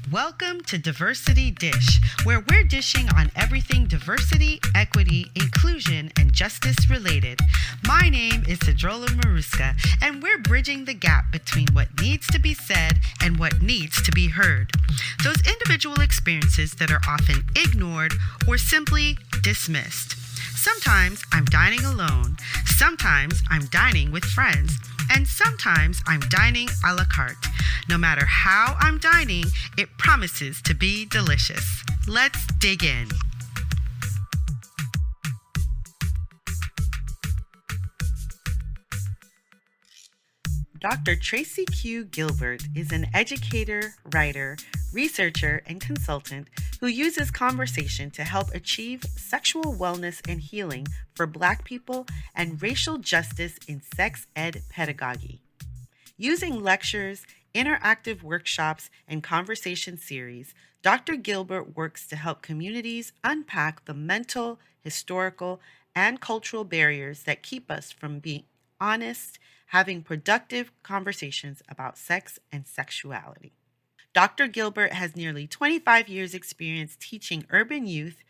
Welcome to Diversity Dish, where we're dishing on everything diversity, equity, inclusion, and justice related. My name is Sedruola Maruska, and we're bridging the gap between what needs to be said and what needs to be heard. Those individual experiences that are often ignored or simply dismissed. Sometimes I'm dining alone, sometimes I'm dining with friends, and sometimes I'm dining a la carte. No matter how I'm dining, it promises to be delicious. Let's dig in. Dr. Tracie Q. Gilbert is an educator, writer, researcher, and consultant who uses conversation to help achieve sexual wellness and healing for Black people and racial justice in sex ed pedagogy. Using lectures, interactive workshops, and conversation series, Dr. Gilbert works to help communities unpack the mental, historical, and cultural barriers that keep us from being honest, having productive conversations about sex and sexuality. Dr. Gilbert has nearly 25 years' experience teaching urban youth,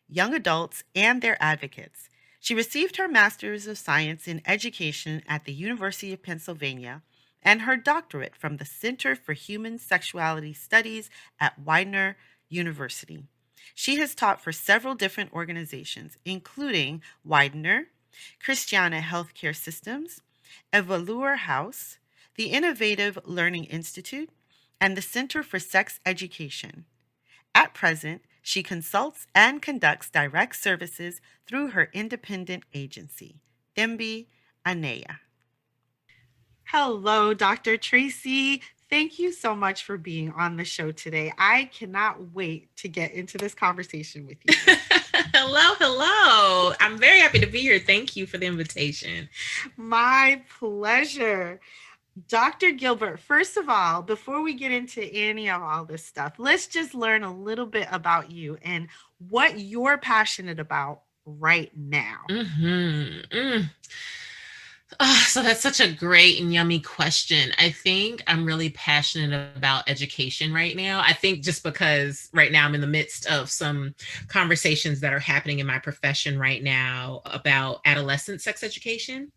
young adults, and their advocates. She received her Master's of Science in Education at the University of Pennsylvania and her doctorate from the Center for Human Sexuality Studies at Widener University. She has taught for several different organizations, including Widener, Christiana Healthcare Systems, Evolure House, the Innovative Learning Institute, and the Center for Sex Education. At present, she consults and conducts direct services through her independent agency, Thembi Anea. Hello, Dr. Tracie. Thank you so much for being on the show today. I cannot wait to get into this conversation with you. Hello. I'm very happy to be here. Thank you for the invitation. My pleasure. Dr. Gilbert, first of all, before we get into any of all this stuff, let's just learn a little bit about you and what you're passionate about right now. So that's such a great and yummy question. I think I'm really passionate about education right now. I think just because right now I'm in the midst of some conversations that are happening in my profession right now about adolescent sex education.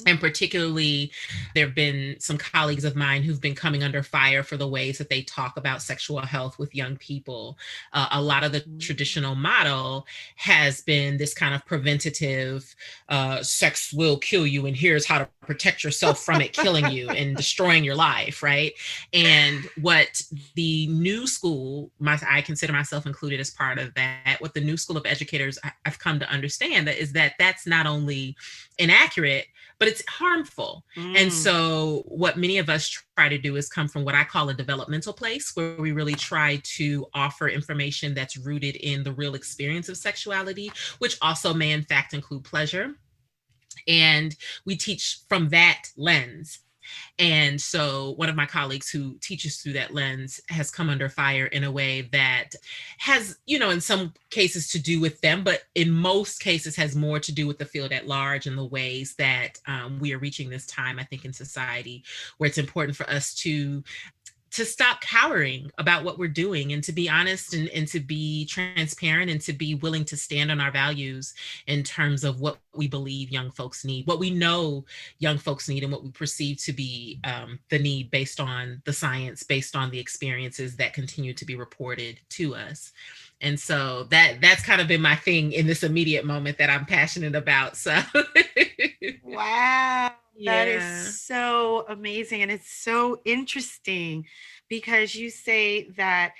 And particularly, there have been some colleagues of mine who've been coming under fire for the ways that they talk about sexual health with young people. A lot of the traditional model has been this kind of preventative, sex will kill you, and here's how to protect yourself from it killing you and destroying your life, right? And what the new school, I consider myself included as part of that, what the new school of educators I've come to understand that is that that's not only inaccurate, but it's harmful. And so what many of us try to do is come from what I call a developmental place, where we really try to offer information that's rooted in the real experience of sexuality, which also may in fact include pleasure. And we teach from that lens. And so one of my colleagues who teaches through that lens has come under fire in a way that has, in some cases to do with them, but in most cases has more to do with the field at large and the ways that we are reaching this time, I think, in society where it's important for us to stop cowering about what we're doing and to be honest and to be transparent and to be willing to stand on our values in terms of what we believe young folks need, what we know young folks need, and what we perceive to be the need based on the science, based on the experiences that continue to be reported to us. And so that's kind of been my thing in this immediate moment that I'm passionate about. So wow. That is so amazing. And it's so interesting because you say that,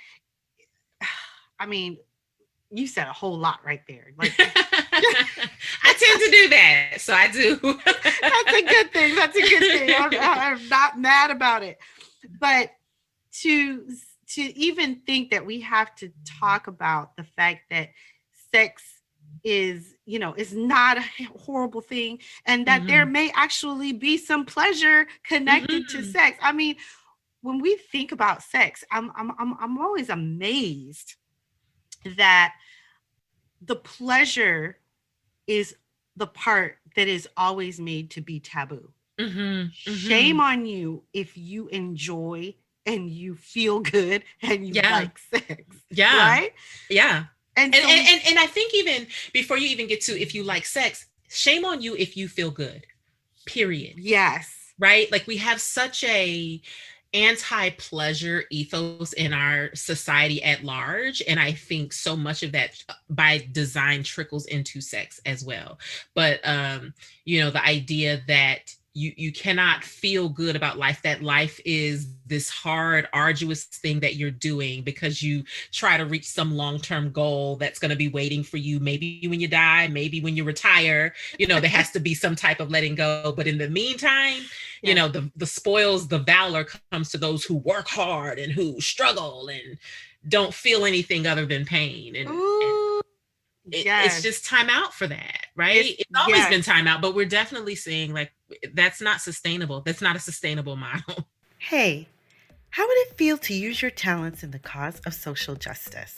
you said a whole lot right there. Like, I tend to do that. So I do. That's a good thing. That's a good thing. I'm not mad about it. But to even think that we have to talk about the fact that sex is not a horrible thing, and that there may actually be some pleasure connected to sex. When we think about sex, I'm always amazed that the pleasure is the part that is always made to be taboo. Shame on you if you enjoy and you feel good and you Yeah. like sex, Yeah. right? Yeah. And And, so and and and I think even before you even get to if you like sex, shame on you if you feel good. Period. yes. Right? Like we have such a anti-pleasure ethos in our society at large, and I think so much of that by design trickles into sex as well. But the idea that you cannot feel good about life, that life is this hard arduous thing that you're doing because you try to reach some long-term goal that's going to be waiting for you, maybe when you die, maybe when you retire. There has to be some type of letting go, but in the meantime, Yeah. the spoils, the valor comes to those who work hard and who struggle and don't feel anything other than pain. And Ooh, it's yes. just time out for that, It's right? It's always yes. been time out, but we're definitely seeing like that's not sustainable. That's not a sustainable model. Hey, how would it feel to use your talents in the cause of social justice?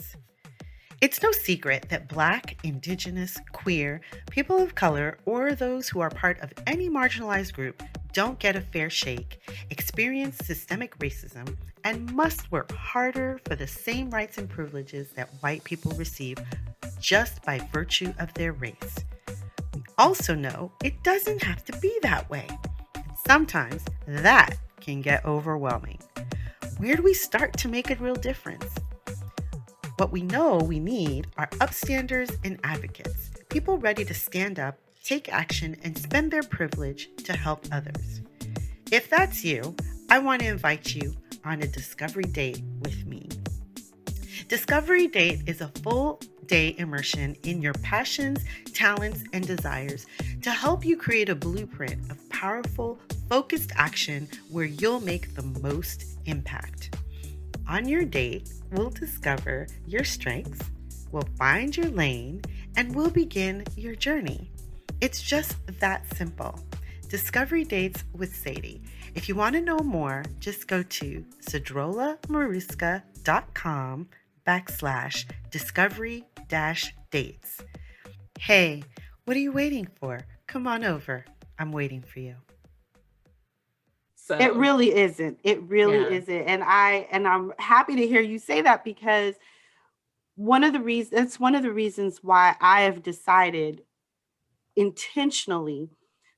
It's no secret that Black, Indigenous, queer, people of color, or those who are part of any marginalized group don't get a fair shake, experience systemic racism, and must work harder for the same rights and privileges that white people receive just by virtue of their race. We also know it doesn't have to be that way. And sometimes that can get overwhelming. Where do we start to make a real difference? What we know we need are upstanders and advocates, people ready to stand up, take action, and spend their privilege to help others. If that's you, I want to invite you on a discovery date with me. Discovery Date is a full day immersion in your passions, talents, and desires to help you create a blueprint of powerful, focused action where you'll make the most impact. On your date, we'll discover your strengths, we'll find your lane, and we'll begin your journey. It's just that simple. Discovery Dates with Sedie. If you want to know more, just go to sedruolamaruska.com/discovery dates. Hey, what are you waiting for? Come on over. I'm waiting for you. It So really isn't. It really yeah. isn't. And I'm happy to hear you say that because one of the reasons why I have decided intentionally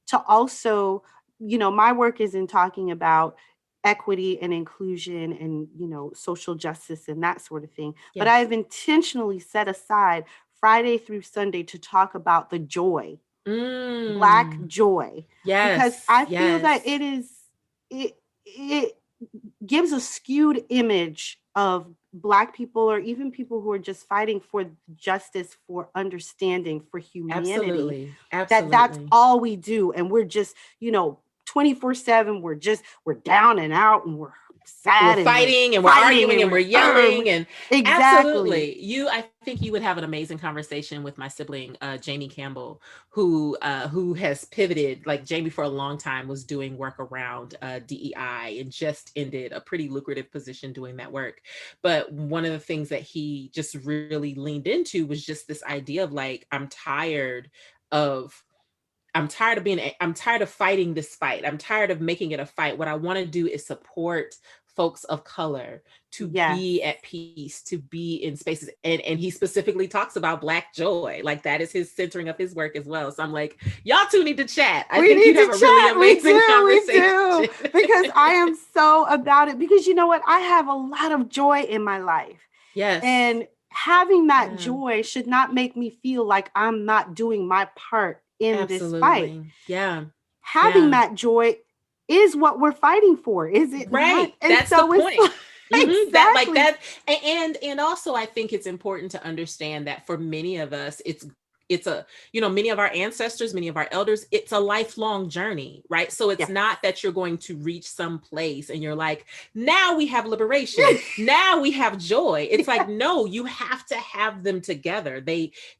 to also, my work is in talking about equity and inclusion and, social justice and that sort of thing. But I Yes. have intentionally set aside Friday through Sunday to talk about the joy, Black Mm. joy, because Yes. I feel that Yes. it gives a skewed image of Black people or even people who are just fighting for justice, for understanding, for humanity, Absolutely. that that's Absolutely. all we do. And we're just, 24/7, we're down and out and we're We're sad and we're fighting and we're fighting arguing and and we're we're yelling and exactly. absolutely. I think you would have an amazing conversation with my sibling, Jamie Campbell, who has pivoted. Like Jamie for a long time was doing work around DEI and just ended a pretty lucrative position doing that work. But one of the things that he just really leaned into was just this idea of like, of I'm tired of fighting this fight. I'm tired of making it a fight. What I want to do is support folks of color to Yes. be at peace, to be in spaces. And he specifically talks about Black joy. Like that is his centering of his work as well. So I'm like, y'all two need to chat. I We think need you'd have to a really chat. amazing We conversation. do. Because I am so about it. Because you know what? I have a lot of joy in my life. Yes. And having that Yeah. joy should not make me feel like I'm not doing my part in this fight. Absolutely. Yeah. Having Yeah. that joy is what we're fighting for, is it not? Right. And That's the so it's point. That like exactly. that and also I think it's important to understand that for many of us it's a many of our ancestors, many of our elders, it's a lifelong journey, right? So it's Yes. not that you're going to reach some place and you're like, now we have liberation, now we have joy. It's like, no, you have to have them together.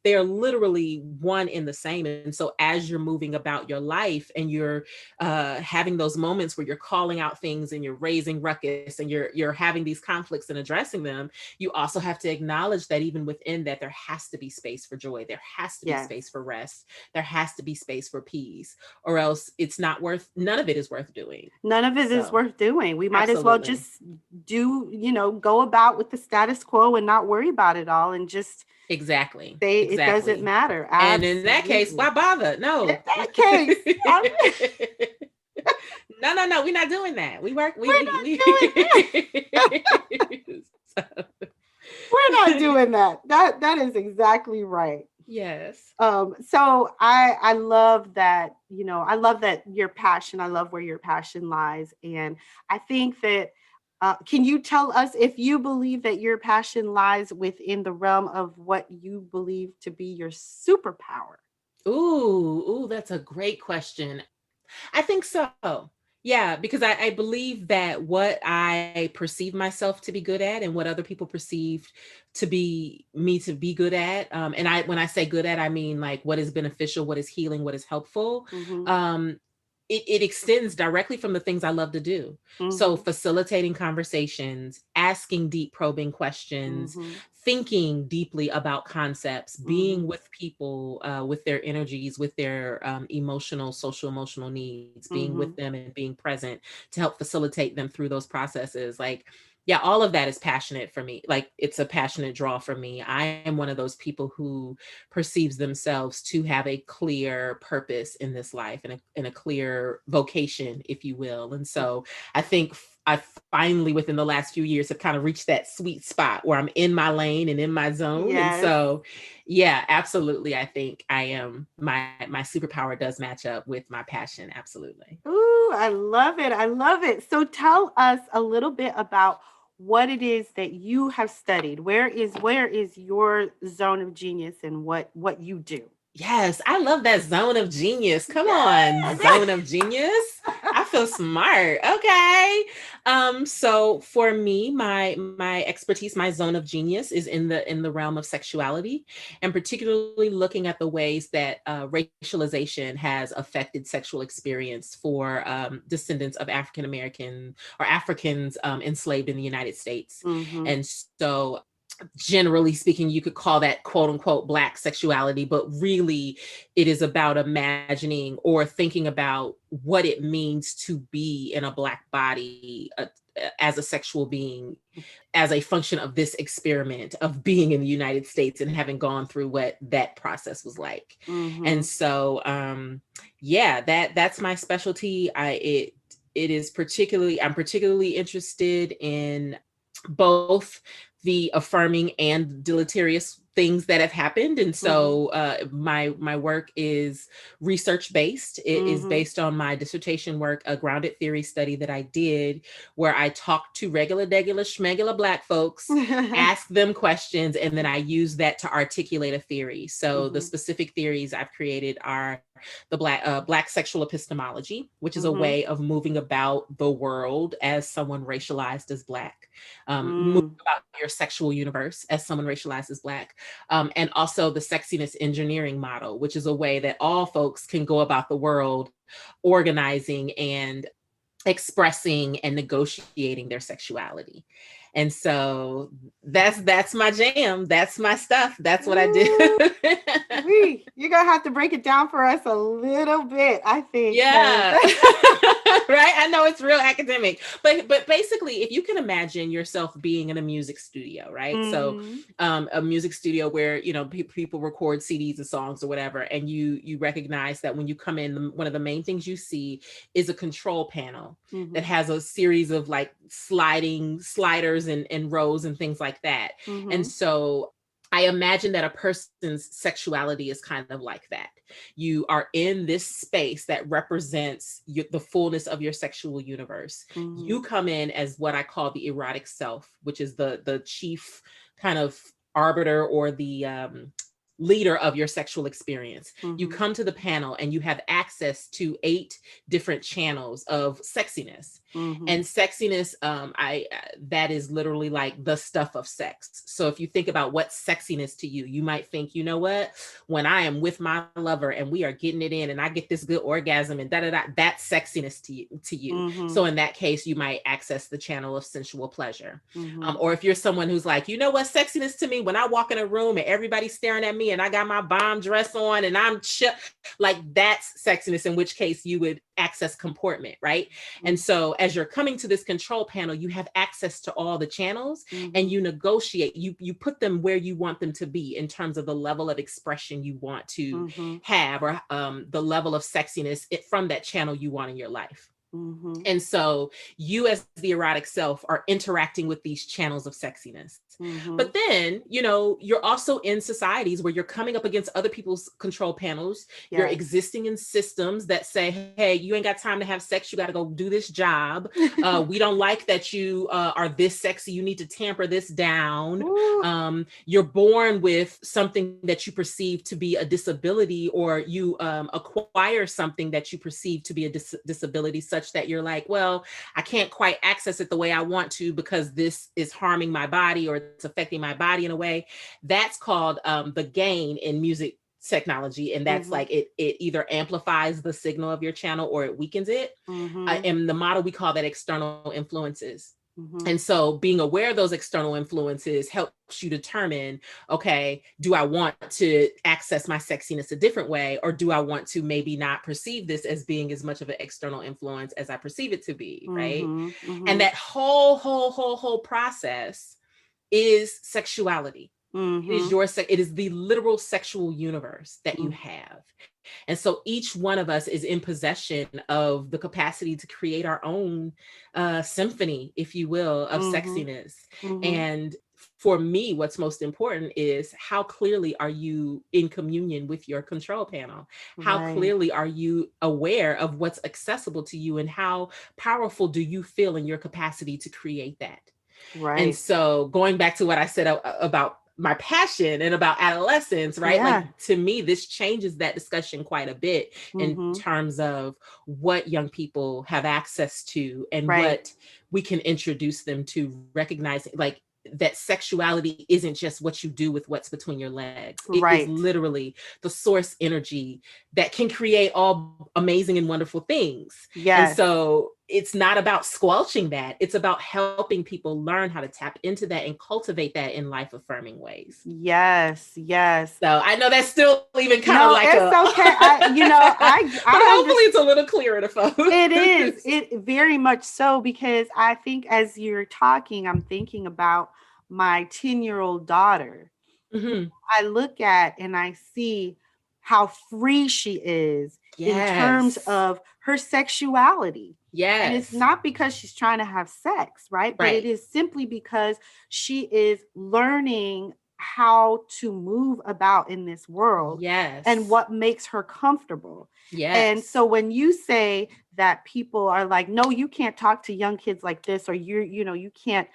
They're literally one in the same. And so as you're moving about your life and you're having those moments where you're calling out things and you're raising ruckus and you're having these conflicts and addressing them, you also have to acknowledge that even within that there has to be space for joy. There has has to be Yes. space for rest. There has to be space for peace, or else it's not worth, none of it is worth doing. None of it is So worth doing. We might as well absolutely. just go about with the status quo and not worry about it all and just Exactly. say it doesn't Exactly. matter. And in that case, why Absolutely. bother? In No. that case, No, we're not doing that. We work, we're not doing that. So, We're not doing that. That is exactly right. yes. So I love that, I love that your passion, I love where your passion lies. And I think that, can you tell us if you believe that your passion lies within the realm of what you believe to be your superpower? Ooh, that's a great question. I think so. Yeah, because I believe that what I perceive myself to be good at and what other people perceive to be me to be good at, and when I say good at, I mean like what is beneficial, what is healing, what is helpful. Mm-hmm. Um, it extends directly from the things I love to do. So Mm-hmm. facilitating conversations, asking deep probing questions, Mm-hmm. thinking deeply about concepts, Mm-hmm. being with people, with their energies, with their emotional, social emotional needs, being with Mm-hmm. them and being present to help facilitate them through those processes. Like, yeah, all of that is passionate for me. Like, it's a passionate draw for me. I am one of those people who perceives themselves to have a clear purpose in this life, and a clear vocation, if you will. And so I think I finally, within the last few years, have kind of reached that sweet spot where I'm in my lane and in my zone. And Yes. so, yeah, absolutely. I think I am, my superpower does match up with my passion. Absolutely. Ooh, I love it. I love it. So tell us a little bit about what it is that you have studied. Where is your zone of genius and what you do? Yes, I love that zone of genius. Come on, Yes. zone of genius. I feel smart. Okay. So for me, my expertise, my zone of genius is in the realm of sexuality, and particularly looking at the ways that racialization has affected sexual experience for descendants of African American or Africans enslaved in the United States. Mm-hmm. And so generally speaking, you could call that quote unquote Black sexuality, but really it is about imagining or thinking about what it means to be in a Black body, as a sexual being, as a function of this experiment of being in the United States and having gone through what that process was like. And Mm-hmm. so, yeah, that's my specialty. It is particularly, I'm particularly interested in both the affirming and deleterious things that have happened. And Mm-hmm. so my work is research based. It is Mm-hmm. based on my dissertation work, a grounded theory study that I did, where I talked to regular degular schmegular Black folks, ask them questions, and then I use that to articulate a theory. So the Mm-hmm. specific theories I've created are the Black sexual epistemology, which is a Mm-hmm. way of moving about the world as someone racialized as Black, moving Mm. about your sexual universe as someone racialized as Black, and also the sexiness engineering model, which is a way that all folks can go about the world organizing and expressing and negotiating their sexuality. And so that's my jam. That's my stuff. That's what I do. Ooh, you're gonna have to break it down for us a little bit, I think. 'Cause Yeah. Right. I know it's real academic, but basically, if you can imagine yourself being in a music studio, right? So, Mhm. a music studio where people record CDs and songs or whatever, and you recognize that when you come in, one of the main things you see is a control panel that Mhm. has a series of like sliders and rows and things like that. And Mhm. so I imagine that a person's sexuality is kind of like that. You are in this space that represents the fullness of your sexual universe. You Mhm. come in as what I call the erotic self, which is the chief kind of arbiter or the leader of your sexual experience. You Mhm. come to the panel and you have access to 8 different channels of sexiness. And sexiness, that is literally like the stuff of sex. So if you think about what sexiness to you, you might think, you know what, when I am with my lover and we are getting it in and I get this good orgasm and that's sexiness to you. So in that case, you might access the channel of sensual pleasure. Or if you're someone who's like, you know what, sexiness to me, when I walk in a room and everybody's staring at me and I got my bomb dress on and I'm like, that's sexiness, in which case you would access comportment, right? And so as you're coming to this control panel, you have access to all the channels and you negotiate, you put them where you want them to be in terms of the level of expression you want to have, or the level of sexiness from that channel you want in your life. And so you as the erotic self are interacting with these channels of sexiness. But then, you know, you're also in societies where you're coming up against other people's control panels. You're existing in systems that say, hey, you ain't got time to have sex. You got to go do this job. We don't like that you are this sexy. You need to tamper this down. You're born with something that you perceive to be a disability, or you acquire something that you perceive to be a disability, such that you're like, well, I can't quite access it the way I want to because this is harming my body or it's affecting my body in a way. That's called the gain in music technology. And that's like, it either amplifies the signal of your channel or it weakens it. In the model, we call that external influences. And so being aware of those external influences helps you determine, okay, do I want to access my sexiness a different way? Or do I want to maybe not perceive this as being as much of an external influence as I perceive it to be, right? And that whole process is sexuality. It is the literal sexual universe that you have. And so each one of us is in possession of the capacity to create our own symphony, if you will, of sexiness. And for me, what's most important is how clearly are you in communion with your control panel? How clearly are you aware of what's accessible to you, and how powerful do you feel in your capacity to create that? And so going back to what I said about my passion and about adolescence, right? Like, to me, this changes that discussion quite a bit in terms of what young people have access to and what we can introduce them to, recognizing like that sexuality isn't just what you do with what's between your legs. It is literally the source energy that can create all amazing and wonderful things. And so it's not about squelching that. It's about helping people learn how to tap into that and cultivate that in life affirming ways. Yes. So I know that's still even kind of like it's okay. but hopefully it's a little clearer to folks. It is. It very much so, because I think as you're talking, I'm thinking about my 10-year-old daughter. I look at and I see how free she is in terms of her sexuality. And it's not because she's trying to have sex, right? But it is simply because she is learning how to move about in this world and what makes her comfortable. And so when you say that people are like, no, you can't talk to young kids like this, or you can't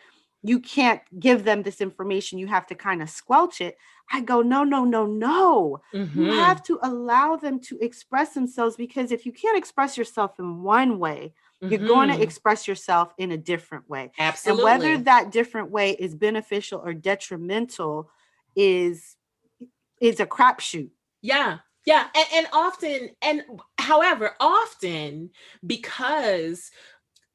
give them this information, you have to kind of squelch it. I go, no. You have to allow them to express themselves, because if you can't express yourself in one way, you're going to express yourself in a different way. Absolutely. And whether that different way is beneficial or detrimental is a crapshoot. Yeah. And often, because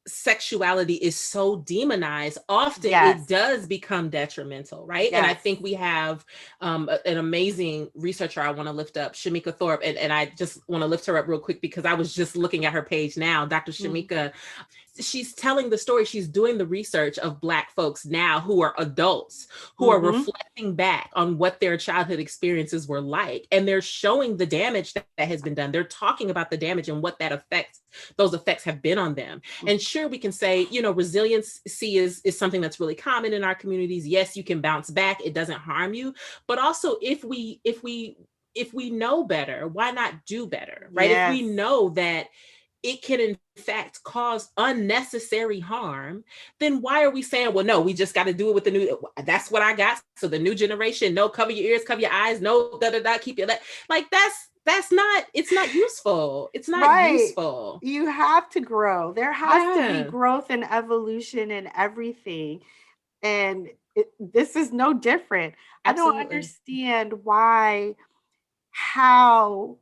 sexuality is so demonized, often it does become detrimental, right? And I think we have an amazing researcher I want to lift up, Shamika Thorpe, and I just want to lift her up real quick because I was just looking at her page now. Dr. Shamika, she's telling the story. She's doing the research of Black folks now who are adults, who are reflecting back on what their childhood experiences were like. And they're showing the damage that has been done. They're talking about the damage and what those effects have been on them. And sure, we can say, resiliency is something that's really common in our communities. Yes, you can bounce back. It doesn't harm you. But also, if we know better, why not do better, right? If we know that it can in fact cause unnecessary harm, then why are we saying, well, no, we just got to do it with the new, that's what I got. So the new generation, no, cover your ears, cover your eyes, no, keep your, like, it's not useful. It's not Right. useful. You have to grow. There has to be Yeah, growth and evolution in everything. And this is no different. I don't absolutely. understand why, how,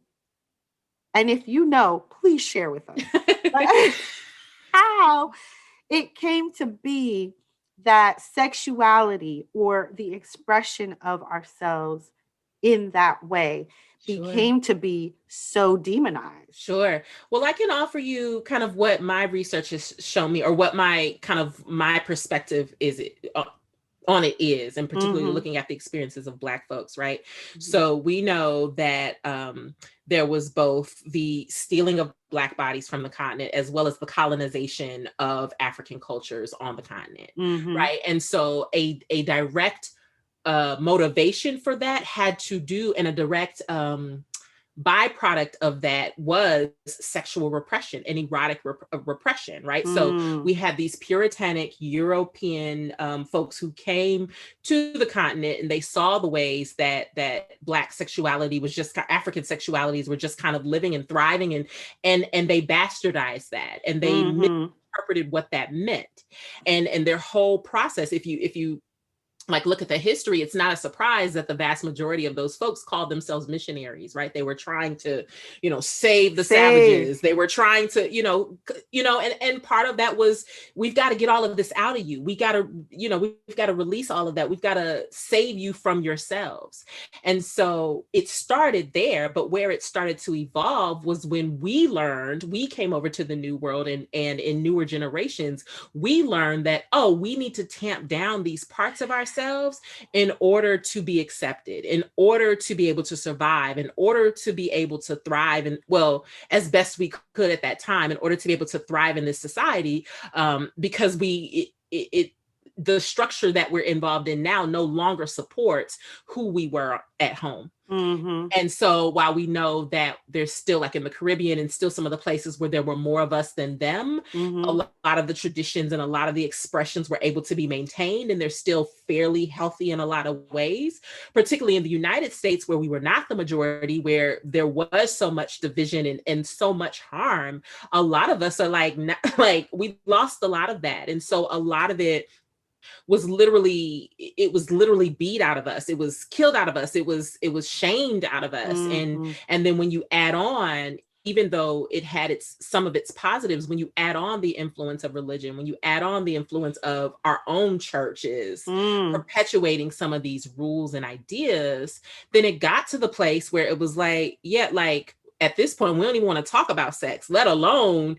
and if you know, please share with us. Like, how it came to be that sexuality or the expression of ourselves in that way Sure. became to be so demonized. Sure. Well, I can offer you kind of what my research has shown me, or what my kind of my perspective is on it is, and particularly Mm-hmm. looking at the experiences of Black folks, right? Mm-hmm. So we know that there was both the stealing of Black bodies from the continent, as well as the colonization of African cultures on the continent, Mm-hmm. right? And so a direct motivation for that had to do, and a direct byproduct of that was sexual repression and erotic repression, right? So Mm. we had these puritanic European folks who came to the continent, and they saw the ways that Black sexuality was just, African sexualities were just kind of living and thriving, and they bastardized that, and they Mm-hmm. misinterpreted what that meant. And their whole process, if you like look at the history, it's not a surprise that the vast majority of those folks called themselves missionaries, right? They were trying to, save the Save. savages. They were trying to, and part of that was, we've got to get all of this out of you. We got to, we've got to release all of that. We've got to save you from yourselves. And so it started there, but where it started to evolve was when we came over to the New World, and in newer generations, we learned that, oh, we need to tamp down these parts of ourselves in order to be accepted, in order to be able to survive, in order to be able to thrive, and, well, as best we could at that time, in order to be able to thrive in this society, because the structure that we're involved in now no longer supports who we were at home. Mm-hmm. And so while we know that there's still, like in the Caribbean and still some of the places where there were more of us than them, a Mm-hmm. lot of the traditions and a lot of the expressions were able to be maintained, and they're still fairly healthy in a lot of ways, particularly in the United States, where we were not the majority, where there was so much division and so much harm. A lot of us are like, like, we lost a lot of that. And so a lot of it was literally beat out of us. It was killed out of us. It was shamed out of us. and Mm-hmm. and then when you add on, even though it had some of its positives, when you add on the influence of religion, when you add on the influence of our own churches Mm. perpetuating some of these rules and ideas, then it got to the place where it was like, yeah, like, at this point, we don't even want to talk about sex, let alone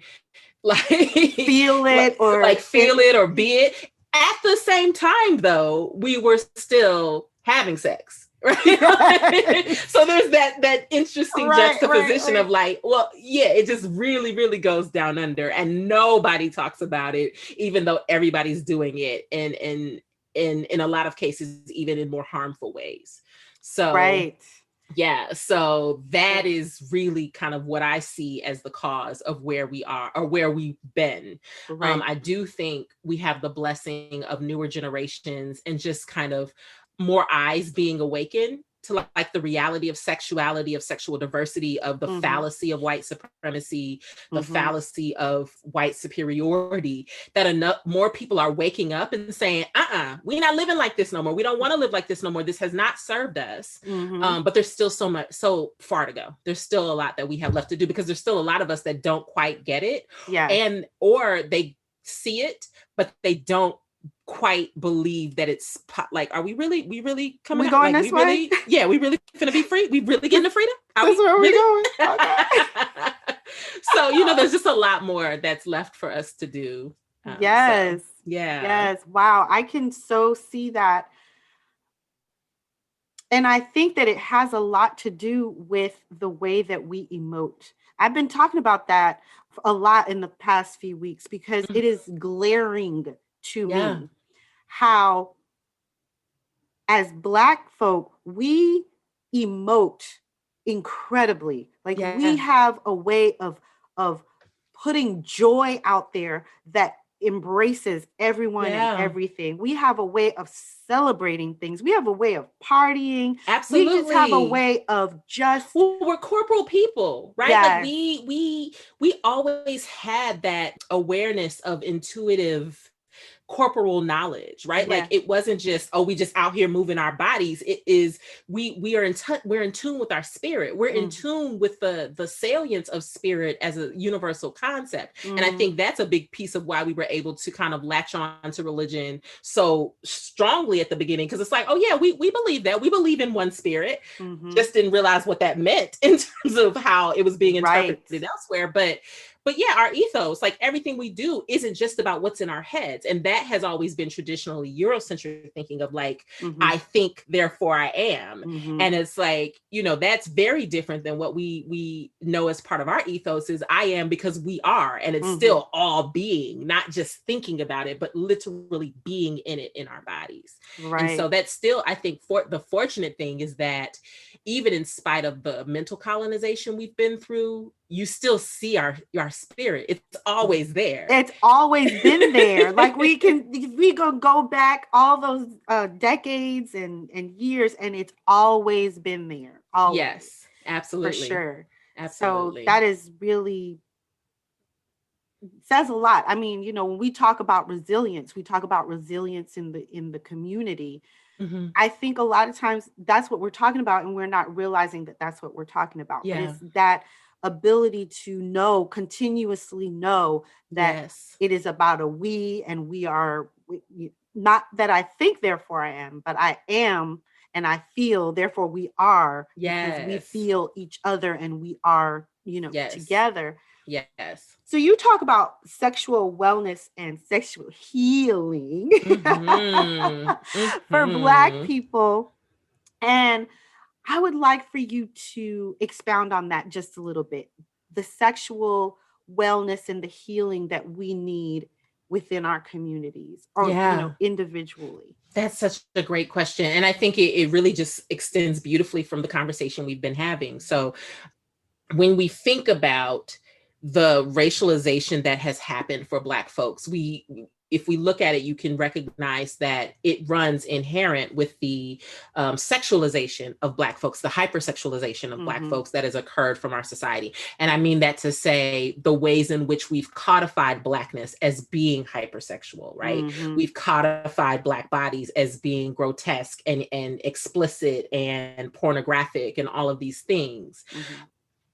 like Feel it like or feel it or be it. At the same time, though, we were still having sex, right? right, So there's that interesting right, juxtaposition of right. like, well, yeah, it just really, really goes down under, and nobody talks about it, even though everybody's doing it, and in a lot of cases, even in more harmful ways. So Right. yeah, so that is really kind of what I see as the cause of where we are, or where we've been. Right. I do think we have the blessing of newer generations, and just kind of more eyes being awakened to like the reality of sexuality, of sexual diversity, of the Mm-hmm. fallacy of white supremacy, the Mm-hmm. fallacy of white superiority, that enough more people are waking up and saying, we're not living like this no more. We don't want to live like this no more. This has not served us. Mm-hmm. But there's still so far to go. There's still a lot that we have left to do, because there's still a lot of us that don't quite get it, Yes. and or they see it, but they don't quite believe that it's like, are we really coming We out, going like, this way? we really gonna be free, we really getting This, the freedom, are this we where we really? going? Okay. So there's just a lot more that's left for us to do. So Yes. yeah. Yes. Wow. I can so see that. And I think that it has a lot to do with the way that we emote. I've been talking about that a lot in the past few weeks, because Mhm. it is glaring to Yeah. me how, as Black folk, we emote incredibly. Like, we Yeah. have a way of putting joy out there that embraces everyone and Yeah. everything. We have a way of celebrating things. We have a way of partying. We just have a Absolutely. way of just, Well, we're corporal people, right? Like yes. we always had that awareness of intuitive corporal knowledge, right? Like Yes. it wasn't just, oh, we just out here moving our bodies. It is we are in touch, we're in tune with our spirit. We're in Mm-hmm. tune with the salience of spirit as a universal concept. And I Mm-hmm. think that's a big piece of why we were able to kind of latch on to religion so strongly at the beginning. Because it's like, oh yeah, we believe that. We believe in one spirit. Mm-hmm. Just didn't realize what that meant in terms of how it was being Right. interpreted elsewhere. But yeah, our ethos, like everything we do isn't just about what's in our heads. And that has always been traditionally Eurocentric thinking of like, Mm-hmm. I think, therefore I am. Mm-hmm. And it's like, that's very different than what we know as part of our ethos is I am because we are. And it's Mm-hmm. still all being, not just thinking about it, but literally being in it in our bodies. Right. And so that's still, I think, the fortunate thing is that even in spite of the mental colonization we've been through, you still see our spirit. It's always there. It's always been there. Like we go back all those decades and years, and it's always been there. Always. Yes, absolutely. For sure. Absolutely. So that is really says a lot. I mean, when we talk about resilience, we talk about resilience in the community. Mm-hmm. I think a lot of times that's what we're talking about, and we're not realizing that that's what we're talking about. Yeah. But it's that ability to continuously know that Yes. it is about a we, and we are not that I think, therefore I am, but I am and I feel, therefore we are, because we Yes. feel each other and we are, Yes. together. Yes. So you talk about sexual wellness and sexual healing Mm-hmm. for Black people. And I would like for you to expound on that just a little bit. The sexual wellness and the healing that we need within our communities, or individually. That's such a great question. And I think it really just extends beautifully from the conversation we've been having. So when we think about the racialization that has happened for Black folks, if we look at it, you can recognize that it runs inherent with the sexualization of Black folks, the hypersexualization of Black folks that has occurred from our society. And I mean that to say the ways in which we've codified Blackness as being hypersexual, right? We've codified Black bodies as being grotesque and explicit and pornographic and all of these things.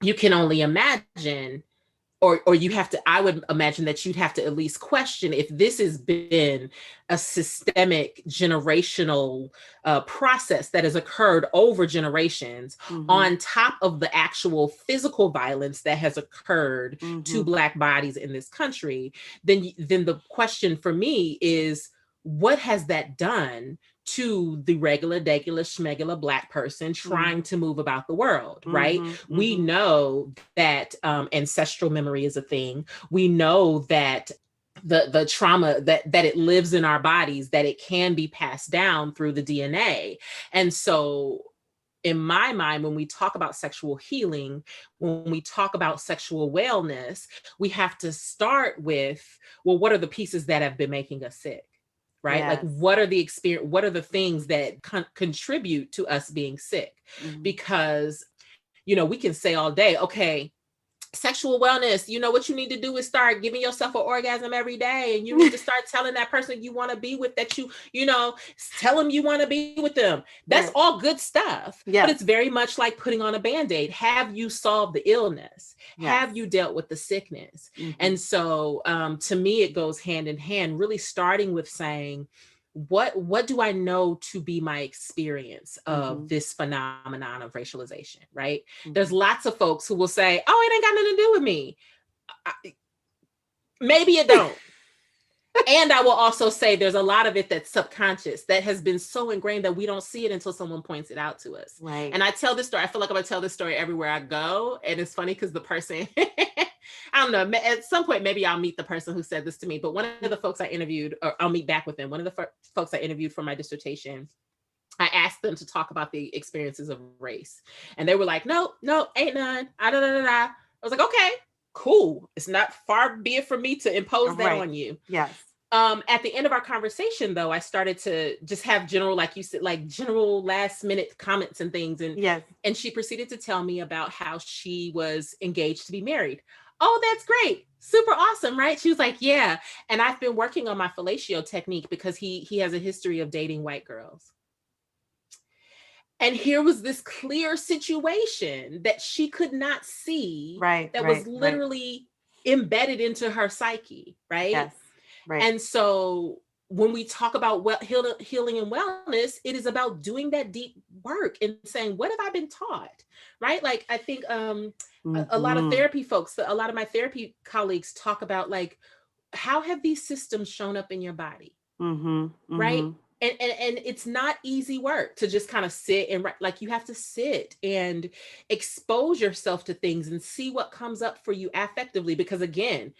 You can only imagine, or you have to, I would imagine that you'd have to at least question if this has been a systemic generational process that has occurred over generations on top of the actual physical violence that has occurred to Black bodies in this country. Then the question for me is, what has that done to the regular, schmegular Black person trying to move about the world, right? We know that ancestral memory is a thing. We know that the trauma that it lives in our bodies, that it can be passed down through the DNA. And so in my mind, when we talk about sexual healing, when we talk about sexual wellness, we have to start with, well, what are the pieces that have been making us sick? Right? Like, what are the things that contribute to us being sick? Because, we can say all day, okay, sexual wellness, what you need to do is start giving yourself an orgasm every day. And you need to start telling that person you want to be with, that tell them you want to be with them. That's all good stuff. But it's very much like putting on a Band-Aid. Have you solved the illness? Have you dealt with the sickness? And so to me, it goes hand in hand, really starting with saying, what do I know to be my experience of this phenomenon of racialization, right? There's lots of folks who will say, oh, it ain't got nothing to do with me. Maybe it don't. And I will also say there's a lot of it that's subconscious, that has been so ingrained that we don't see it until someone points it out to us. Right. And I tell this story, I feel like I'm gonna tell this story everywhere I go. And it's funny because the person, I don't know, at some point, maybe I'll meet the person who said this to me, but one of the folks I interviewed, or I'll meet back with them, one of the folks I interviewed for my dissertation, I asked them to talk about the experiences of race. And they were like, no, ain't none. I was like, okay. cool. It's not far be it from me to impose that Right. on you. Yes. At the end of our conversation, though, I started to just have general, like you said, like general last minute comments and things. Yes. And she proceeded to tell me about how she was engaged to be married. Oh, that's great. Super awesome, right? She was like, yeah. And I've been working on my fellatio technique because he has a history of dating white girls. And here was this clear situation that she could not see, Right. that was Right. Right. literally embedded into her psyche, right? Yes. Right. And so when we talk about healing and wellness, it is about doing that deep work and saying, what have I been taught? Right? Like, I think a lot of Mm-hmm. therapy folks, a lot of my therapy colleagues talk about, like, how have these systems shown up in your body? Mm-hmm. Right? Mm-hmm. And it's not easy work to just kind of sit and write. Like, you have to sit and expose yourself to things and see what comes up for you affectively, because again,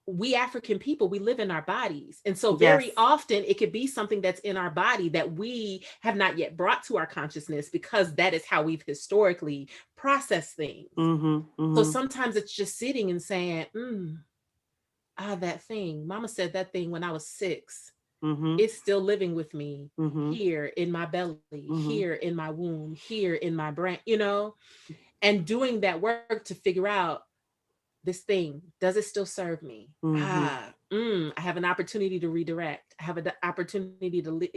we African people, we live in our bodies. And so Yes. very often it could be something that's in our body that we have not yet brought to our consciousness, because that is how we've historically processed things. Mm-hmm. So Mm-hmm. sometimes it's just sitting and saying, that thing, mama said that thing when I was 6. Mm-hmm. It's still living with me Mm-hmm. here in my belly, Mm-hmm. here in my womb, here in my brain, and doing that work to figure out, this thing, does it still serve me? Mm-hmm. I have an opportunity to redirect. I have an opportunity to,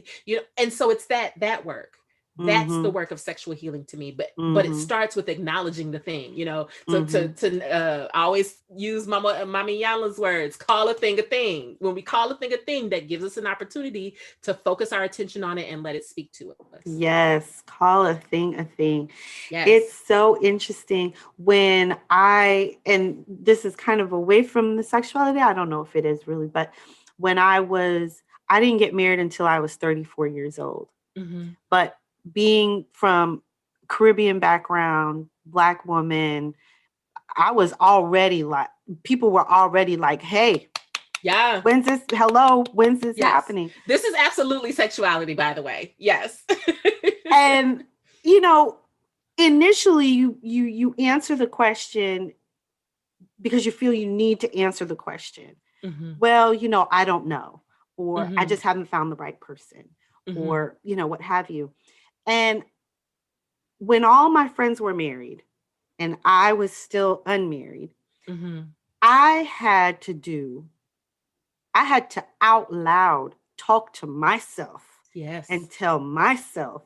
and so it's that work. That's the Mm-hmm. work of sexual healing to me. But it Mm-hmm. starts with acknowledging the thing, So Mm-hmm. I always use Mami Yala's words: call a thing a thing. When we call a thing a thing, that gives us an opportunity to focus our attention on it and let it speak to us. Yes, call a thing a thing. It's Yes. so interesting and this is kind of away from the sexuality. I don't know if it is really, but when I didn't get married until I was 34 years old. Mm-hmm. But being from Caribbean background, Black woman, I was already like, people were already like, hey, Yeah. when's this Yes. happening? This is absolutely sexuality, by the way. Yes. And, initially you answer the question because you feel you need to answer the question. Mm-hmm. Well, I don't know, or I Mm-hmm. just haven't found the right person, Mm-hmm. or, what have you. And when all my friends were married and I was still unmarried, Mm-hmm. I had to out loud talk to myself and Yes. tell myself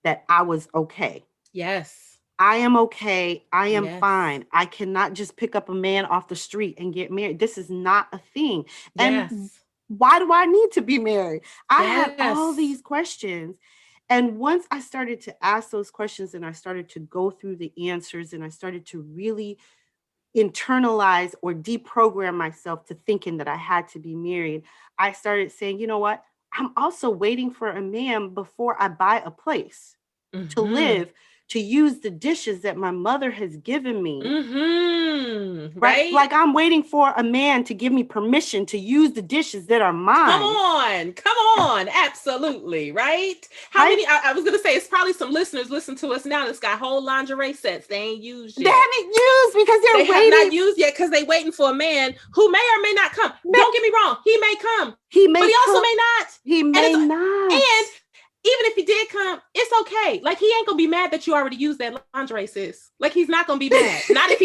that I was okay. Yes. I am okay. I am Yes. fine. I cannot just pick up a man off the street and get married. This is not a thing. And Yes. why do I need to be married? I had all Yes. these questions. And once I started to ask those questions and I started to go through the answers and I started to really internalize or deprogram myself to thinking that I had to be married, I started saying, you know what? I'm also waiting for a man before I buy a place to Mm-hmm. live, to use the dishes that my mother has given me. Mm-hmm. Right? Right? Like I'm waiting for a man to give me permission to use the dishes that are Come mine. on. Come on. Absolutely. Right? How Right? many? I was going to say, it's probably some listeners listen to us now that's got whole lingerie sets they ain't used They yet. haven't used because They they're have not waiting. used yet because they waiting for a man who may or may not come. Don't get me wrong. He may come, He but may he also come. may not. He And may not. even if he did come, it's okay. Like, he ain't gonna be mad that you already used that lingerie, sis. Like, he's not gonna be mad. Not if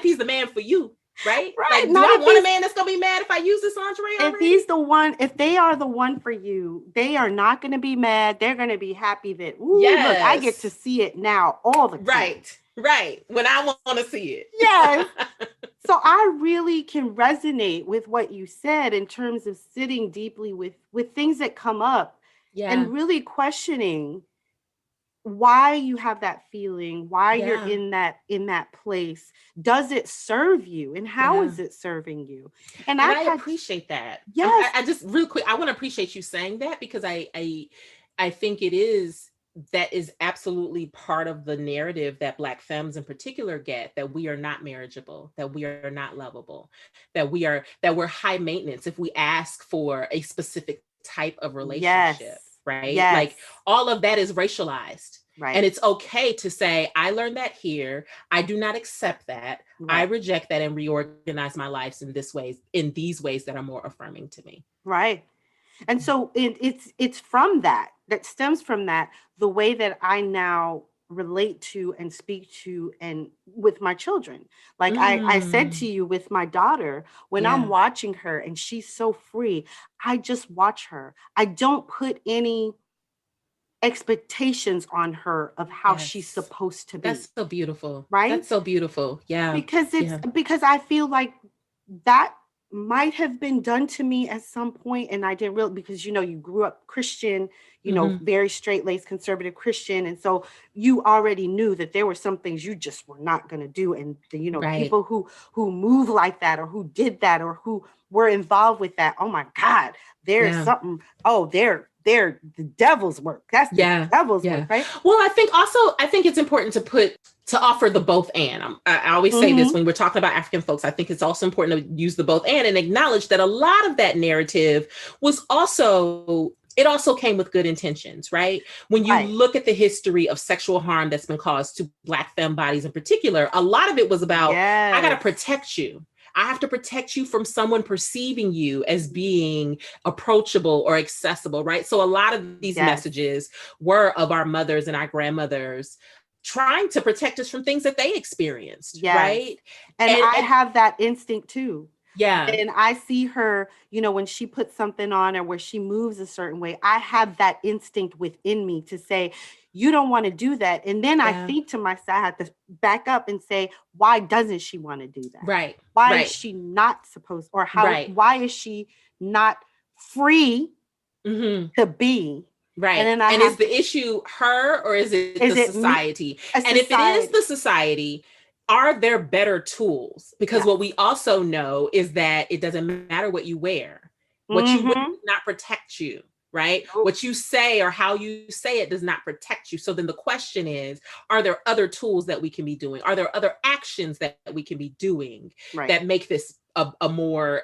he's the man for you, right? Right. Like, do Not I if want a he's man that's gonna be mad if I use this lingerie if already? he's the one, if they are the one for you, they are not going to be mad. They're going to be happy that, ooh, look, I get to Yes. see it now all the time. Right. When I want to see it. Yes. So I really can resonate with what you said in terms of sitting deeply with things that come up Yeah. and really questioning why you have that feeling, why you're Yeah. in that place. Does it serve you, and how Yeah. is it serving you? And And I've I had appreciate that. yes, I just real quick, I want to appreciate you saying that, because I think that is absolutely part of the narrative that Black femmes in particular get, that we are not marriageable, that we are not lovable, that we're high maintenance if we ask for a specific type of yes, relationship. right? Yes. Like all of that is racialized. Right. And it's okay to say, I learned that here. I do not accept that. Right. I reject that and reorganize my lives in these ways that are more affirming to me. Right. And so it's from that stems from that, the way that I now relate to and speak to and with my children. Like I said to you, with my daughter, when I'm watching her and she's so free, I just watch her. I don't put any expectations on her of how she's supposed to be. That's so beautiful. Right? That's so beautiful. Yeah. Because I feel like that might have been done to me at some point, and I didn't realize, because you grew up Christian, very straight-laced conservative Christian, and so you already knew that there were some things you just were not going to do, and people who move like that, or who did that, or who were involved with that, oh my God, there's something. Oh, they're the devil's work. That's the devil's work, right? Well, I think it's important to offer the both and. I always say this when we're talking about African folks. I think it's also important to use the both and acknowledge that a lot of that narrative it also came with good intentions, right? When you look at the history of sexual harm that's been caused to Black femme bodies in particular, a lot of it was about, I got to protect you. I have to protect you from someone perceiving you as being approachable or accessible, right? So a lot of these messages were of our mothers and our grandmothers trying to protect us from things that they experienced, right? And I have that instinct too. Yeah. And I see her, when she puts something on, or where she moves a certain way, I have that instinct within me to say, you don't want to do that. And then I think to myself, I have to back up and say, why doesn't she want to do that? Right. Why is she not supposed, or why is she not free to be? Right. And is the issue her, or is it the society? And if it is the society, are there better tools? Because what we also know is that it doesn't matter what you wear. What you wear does not protect you, right? What you say or how you say it does not protect you. So then the question is, are there other tools that we can be doing? Are there other actions that we can be doing that make this a more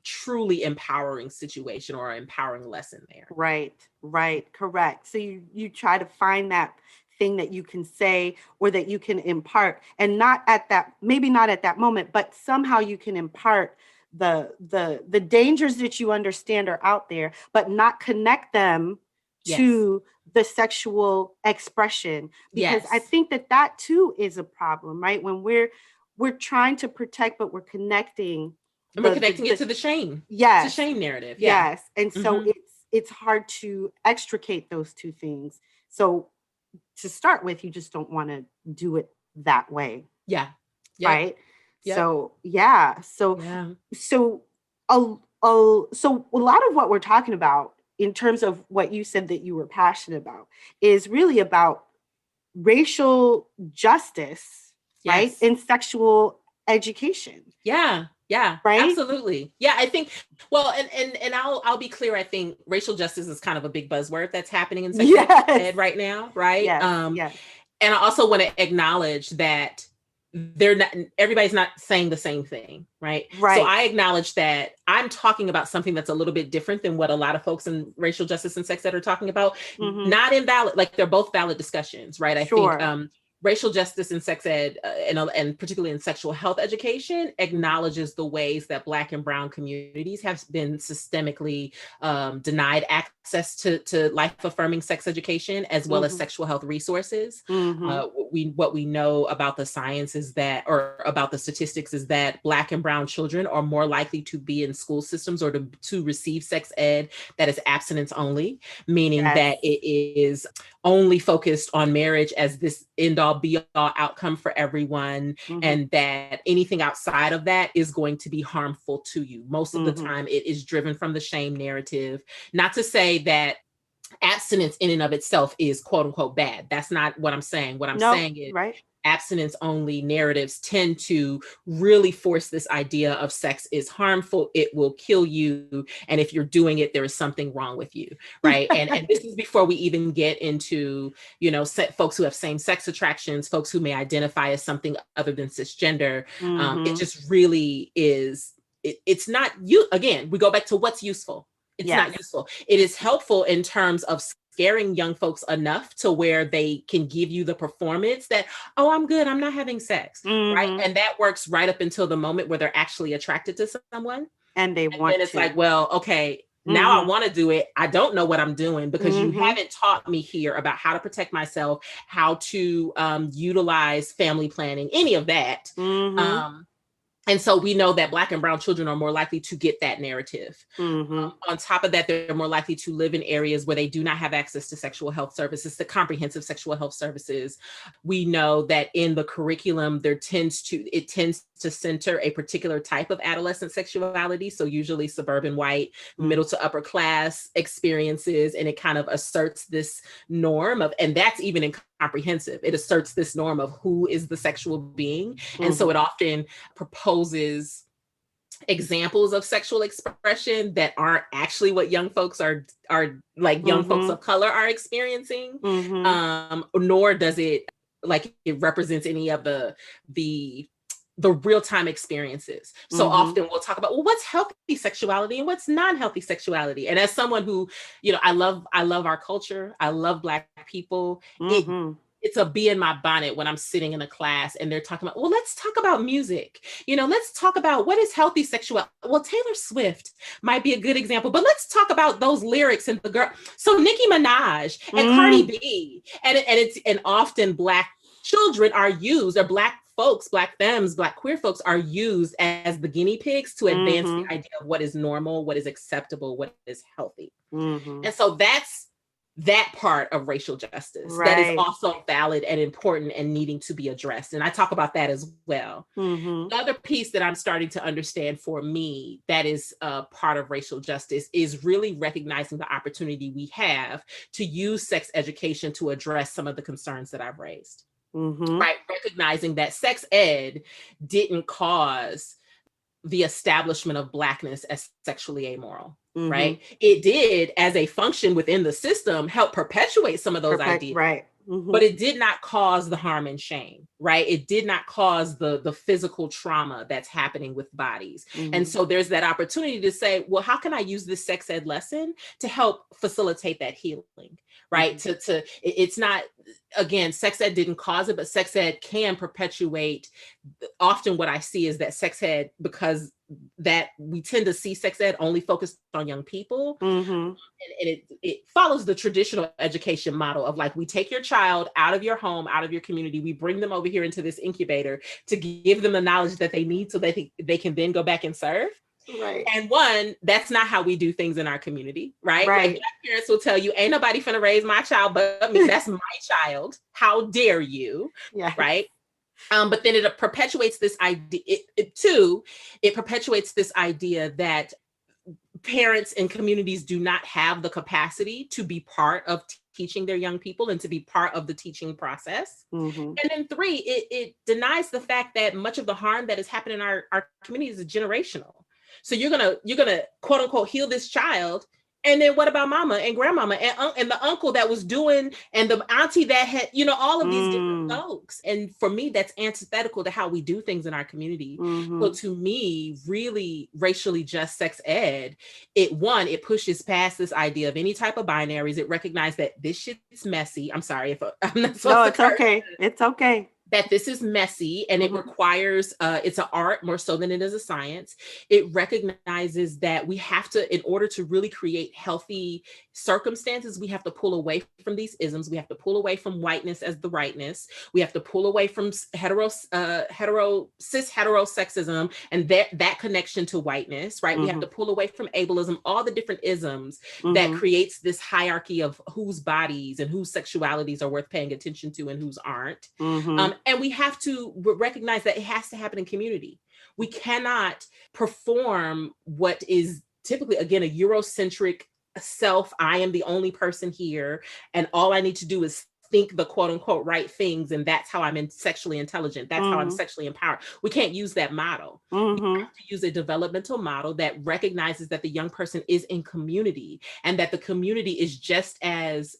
truly empowering situation, or an empowering lesson there? Right. Correct. So you try to find that thing that you can say, or that you can impart, and maybe not at that moment, but somehow you can impart the dangers that you understand are out there, but not connect them to the sexual expression. Because I think that too is a problem, right? When we're trying to protect, but we're connecting. And we're connecting it to the shame. Yes. It's a shame narrative. Yes. And so it's hard to extricate those two things. So to start with, you just don't want to do it that way. Yeah. Right. Yep. So So a lot of what we're talking about, in terms of what you said that you were passionate about, is really about racial justice, right? In sexual education. Yeah. Right. Absolutely. Yeah. I think, well, and I'll be clear. I think racial justice is kind of a big buzzword that's happening in sex ed right now. Right. Yes. And I also want to acknowledge that everybody's not saying the same thing. Right. So I acknowledge that I'm talking about something that's a little bit different than what a lot of folks in racial justice and sex ed are talking about. Not invalid. Like, they're both valid discussions. Right. I think, racial justice in sex ed, and particularly in sexual health education, acknowledges the ways that Black and Brown communities have been systemically denied access to life-affirming sex education, as well as sexual health resources. What we know about the science is that, or about the statistics, is that Black and Brown children are more likely to be in school systems, or to receive sex ed that is abstinence only, meaning that it is only focused on marriage as this end-all be-all outcome for everyone, and that anything outside of that is going to be harmful to you. Most of the time, it is driven from the shame narrative. Not to say that abstinence in and of itself is quote unquote bad. That's not what I'm saying. What I'm saying is abstinence only narratives tend to really force this idea of sex is harmful, it will kill you, and if you're doing it, there is something wrong with you, right? and this is before we even get into, folks who have same-sex attractions, folks who may identify as something other than cisgender. It just really is, it's not you. Again, we go back to what's useful. It's not useful. It is helpful in terms of scaring young folks enough to where they can give you the performance that, oh, I'm good, I'm not having sex, right? And that works right up until the moment where they're actually attracted to someone. And they want then it's to. like, well, okay, now I want to do it. I don't know what I'm doing because you haven't taught me here about how to protect myself, how to utilize family planning, any of that. And so we know that Black and brown children are more likely to get that narrative. On top of that, they're more likely to live in areas where they do not have access to sexual health services, to comprehensive sexual health services. We know that in the curriculum, it tends to center a particular type of adolescent sexuality. So usually suburban white, middle to upper class experiences. And it kind of asserts this norm of, and that's even in comprehensive, it asserts this norm of who is the sexual being. And so it often proposes examples of sexual expression that aren't actually what young folks are like young folks of color are experiencing. Nor does it like it represents any of the real-time experiences. So often we'll talk about, well, what's healthy sexuality and what's non-healthy sexuality. And as someone who, you know, I love our culture, I love Black people, it's a bee in my bonnet when I'm sitting in a class and they're talking about, well, let's talk about music. You know, let's talk about what is healthy sexuality. Well, Taylor Swift might be a good example, but let's talk about those lyrics and the girl. So Nicki Minaj and Cardi B, and often Black children are used, or Black folks, Black femmes, Black queer folks are used as the guinea pigs to advance the idea of what is normal, what is acceptable, what is healthy. And so that's that part of racial justice that is also valid and important and needing to be addressed. And I talk about that as well. The other piece that I'm starting to understand for me that is a part of racial justice is really recognizing the opportunity we have to use sex education to address some of the concerns that I've raised. Right? Recognizing that sex ed didn't cause the establishment of Blackness as sexually amoral. Right? It did, as a function within the system, help perpetuate some of those ideas. Right. But it did not cause the harm and shame, right? It did not cause the physical trauma that's happening with bodies. And so there's that opportunity to say, well, how can I use this sex ed lesson to help facilitate that healing, right? It's not, again, sex ed didn't cause it, but sex ed can perpetuate. Often what I see is that sex ed, because that we tend to see sex ed only focused on young people. And it follows the traditional education model of like, we take your child out of your home, out of your community, we bring them over here into this incubator to give them the knowledge that they need so that they can then go back and serve. Right. And one, that's not how we do things in our community, right? Like Black parents will tell you, ain't nobody finna raise my child but me. That's my child. How dare you? Right? But then it perpetuates this idea. It perpetuates this idea that parents and communities do not have the capacity to be part of teaching their young people and to be part of the teaching process. And then three, it denies the fact that much of the harm that is happening in our communities is generational. So you're gonna quote unquote heal this child. And then what about mama and grandmama and the uncle that was doing, and the auntie that had, you know, all of these different folks. And for me, that's antithetical to how we do things in our community. So to me, really racially just sex ed, it pushes past this idea of any type of binaries. It recognizes that this shit's messy. I'm sorry if I'm not supposed to. No, it's okay. It's okay. That this is messy and it requires, it's an art more so than it is a science. It recognizes that we have to, in order to really create healthy circumstances, we have to pull away from these isms. We have to pull away from whiteness as the rightness. We have to pull away from cis heterosexism and that connection to whiteness, right? We have to pull away from ableism, all the different isms that creates this hierarchy of whose bodies and whose sexualities are worth paying attention to and whose aren't. And we have to recognize that it has to happen in community. We cannot perform what is typically, again, a Eurocentric self. I am the only person here, and all I need to do is think the quote unquote right things, and that's how I'm sexually intelligent. That's how I'm sexually empowered. We can't use that model. We have to use a developmental model that recognizes that the young person is in community, and that the community is just as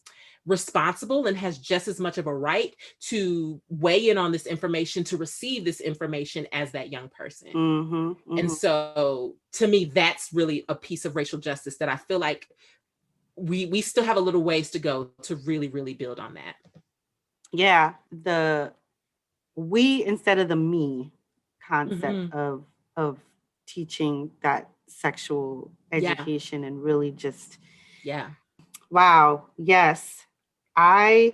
responsible and has just as much of a right to weigh in on this information, to receive this information as that young person. And so to me, that's really a piece of racial justice that I feel like we still have a little ways to go to really, really build on that. Yeah, the we instead of the me concept of teaching that sexual education and really just wow, yes. There's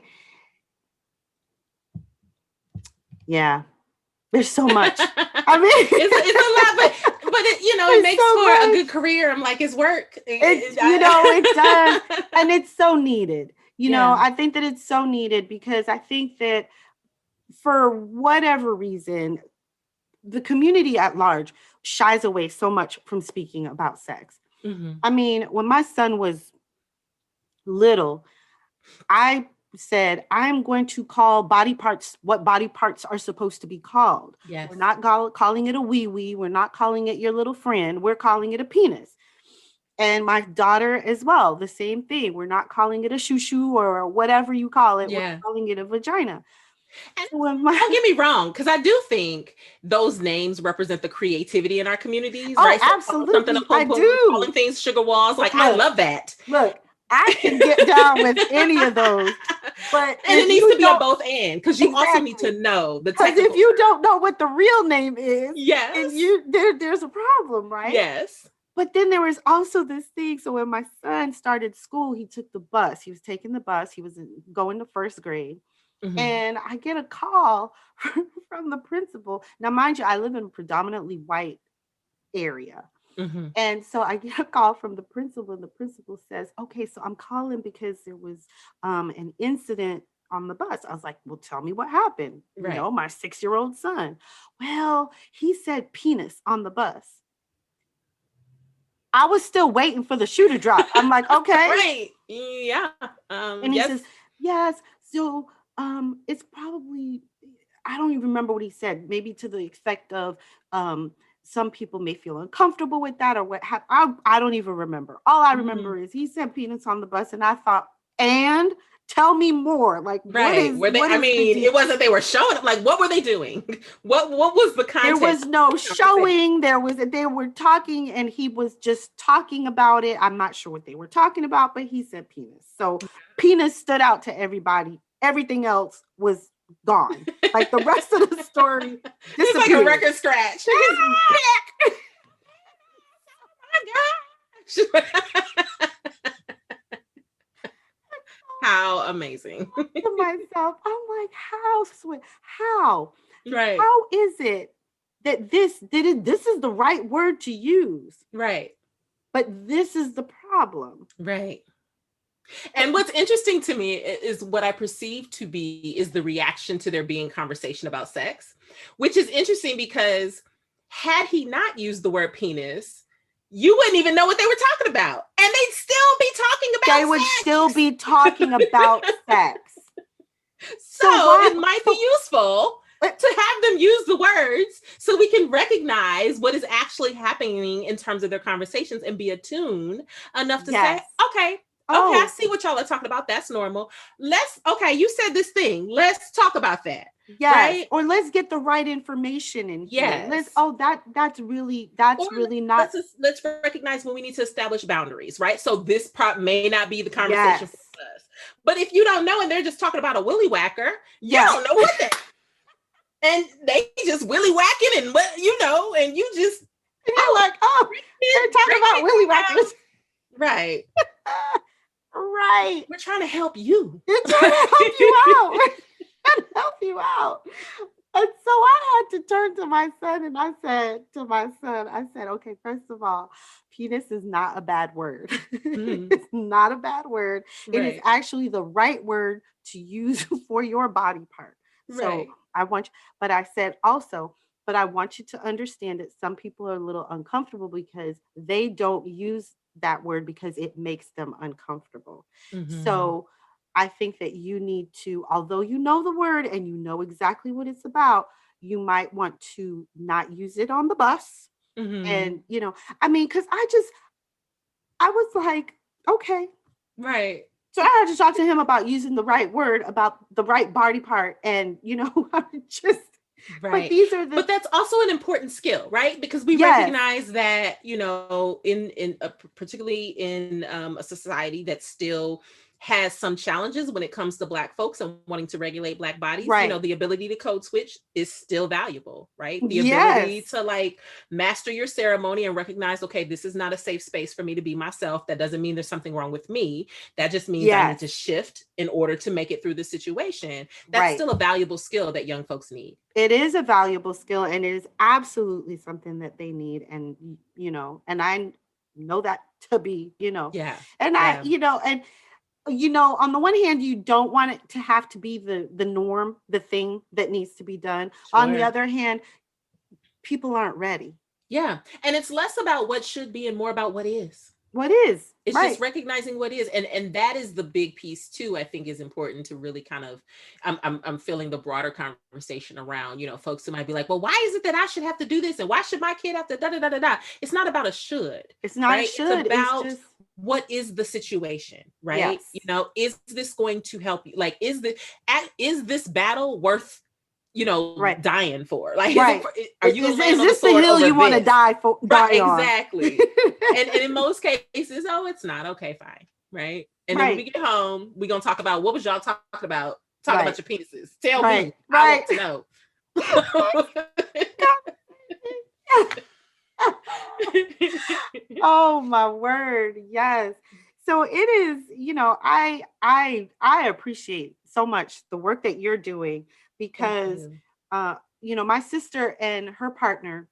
so much. I mean, it's a lot, but it, it makes so for a good career. I'm like, it's work. It does. And it's so needed. I think that it's so needed because I think that for whatever reason, the community at large shies away so much from speaking about sex. I mean, when my son was little, I said, I'm going to call body parts what body parts are supposed to be called. Yes. We're not calling it a wee-wee. We're not calling it your little friend. We're calling it a penis. And my daughter as well, the same thing. We're not calling it a shoo-shoo or whatever you call it. We're calling it a vagina. And don't get me wrong, because I do think those names represent the creativity in our communities. Oh, right? So absolutely. I do. Calling things sugar walls. Like, I love that. Look, I can get down with any of those. But and it needs to be a both and, because you also need to know the technical. Because if you don't know what the real name is, yes, and there's a problem, right? Yes. But then there was also this thing. So when my son started school, he took the bus. He was taking the bus. He was going to first grade. And I get a call from the principal. Now, mind you, I live in a predominantly white area. And so I get a call from the principal, and the principal says, okay, so I'm calling because there was an incident on the bus. I was like, well, tell me what happened. Right. My 6-year-old son. Well, he said penis on the bus. I was still waiting for the shoe to drop. I'm like, okay. Right. Yeah. And he says, yes. So it's probably, I don't even remember what he said, maybe to the effect of some people may feel uncomfortable with that or what I don't even remember. All I remember is he said penis on the bus, and I thought, and tell me more. Like, right. It wasn't they were showing, like, what were they doing? What was the context? There was no showing. They were talking, and he was just talking about it. I'm not sure what they were talking about, but he said penis. So penis stood out to everybody. Everything else was gone. Like the rest of the story, it's like a record scratch. Oh my gosh! How amazing! To myself, I'm like, how sweet? How? Right? How is it that this is the right word to use? Right. But this is the problem. Right. And what's interesting to me is what I perceive to be is the reaction to there being conversation about sex, which is interesting because had he not used the word penis, you wouldn't even know what they were talking about. And they'd still be talking about sex. They would still be talking about sex. So it might be useful to have them use the words so we can recognize what is actually happening in terms of their conversations and be attuned enough to say, okay, I see what y'all are talking about. That's normal. You said this thing. Let's talk about that. Yes. Right? Or let's get the right information in here. Yes. That's really not. Let's recognize when we need to establish boundaries, right? So this may not be the conversation for us. But if you don't know and they're just talking about a willy whacker, you don't know what that. And they just willy whacking and and you just you're like, they're talking about willy whackers. Right. Right. We're trying to help you. We're trying to help you out. We're trying to help you out. And so I had to turn to my son and I said, okay, first of all, penis is not a bad word. It's not a bad word. Right. It is actually the right word to use for your body part. Right. So I want you to understand that some people are a little uncomfortable because they don't use that word because it makes them uncomfortable. So I think that you need to, although you know the word and you know exactly what it's about, you might want to not use it on the bus. And, because I was like, okay. Right. So I had to talk to him about using the right word about the right body part. And, just, but Right. these are the, But that's also an important skill, right? Because we yes, recognize that, particularly in a society that still has some challenges when it comes to Black folks and wanting to regulate Black bodies, right. the ability to code switch is still valuable, right? The ability Yes. to like master your ceremony and recognize, okay, this is not a safe space for me to be myself. That doesn't mean there's something wrong with me. That just means I need Yes. to shift in order to make it through the situation. That's Right. still a valuable skill that young folks need. It is a valuable skill, and it is absolutely something that they need. And, and I know that to be, Yeah. and Yeah. and, on the one hand, you don't want it to have to be the norm, the thing that needs to be done. Sure. On the other hand, people aren't ready. Yeah. And it's less about what should be and more about what is. What is. It's right. just recognizing what is. And that is the big piece too, I think is important to really kind of, I'm feeling the broader conversation around, folks who might be like, well, why is it that I should have to do this? And why should my kid have to da da da da da? It's not about a should. It's not right? a should. It's about just, what is the situation, right? Yes. Is this going to help you? Like, is this battle worth right. dying for? Like, right. are you is this the hill you want to die for? Right, exactly. and in most cases, it's not. Okay, fine. Right. And then when we get home, we're going to talk about what was y'all talking about? Talk about your penises. Tell me. I want to know. Oh my word. Yes. So it is, I appreciate so much the work that you're doing because, my sister and her partner,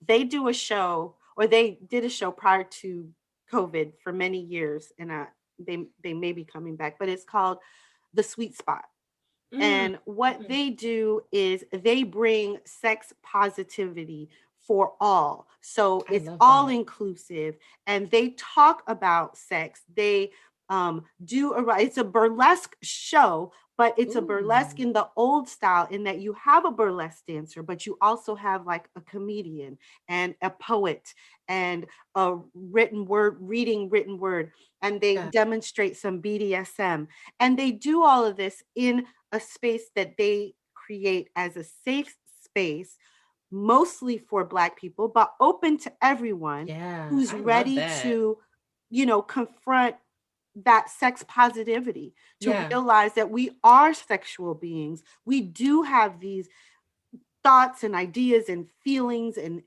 they do a show, or they did a show prior to COVID for many years. And they may be coming back, but it's called The Sweet Spot. And what they do is they bring sex positivity for all. So it's all inclusive, and they talk about sex. They it's a burlesque show, but it's a burlesque in the old style, in that you have a burlesque dancer, but you also have like a comedian and a poet and a reading written word, and they demonstrate some BDSM, and they do all of this in a space that they create as a safe space, mostly for Black people, but open to everyone who's ready to, confront that sex positivity, to realize that we are sexual beings. We do have these thoughts and ideas and feelings, and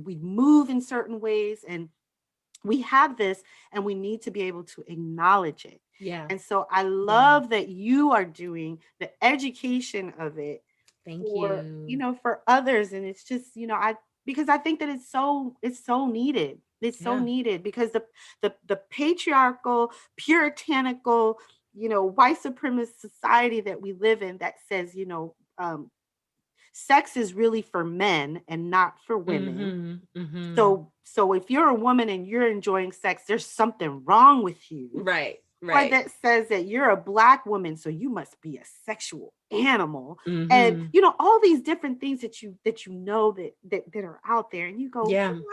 we move in certain ways, and we have this, and we need to be able to acknowledge it. Yeah. And so I love that you are doing the education of it. Thank you. For others. And it's just, because I think that it's so needed. It's so needed, because the patriarchal, puritanical, white supremacist society that we live in, that says, sex is really for men and not for women. So if you're a woman and you're enjoying sex, there's something wrong with you. Right. Or that says that you're a Black woman, so you must be a sexual animal. And all these different things that that are out there, and you go, how does that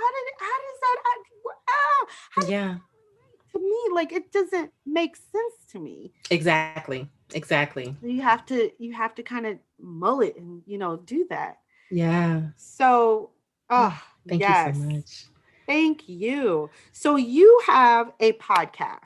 to me, like, it doesn't make sense to me. Exactly. You have to kind of mull it and do that. So thank you so much. Thank you. So you have a podcast.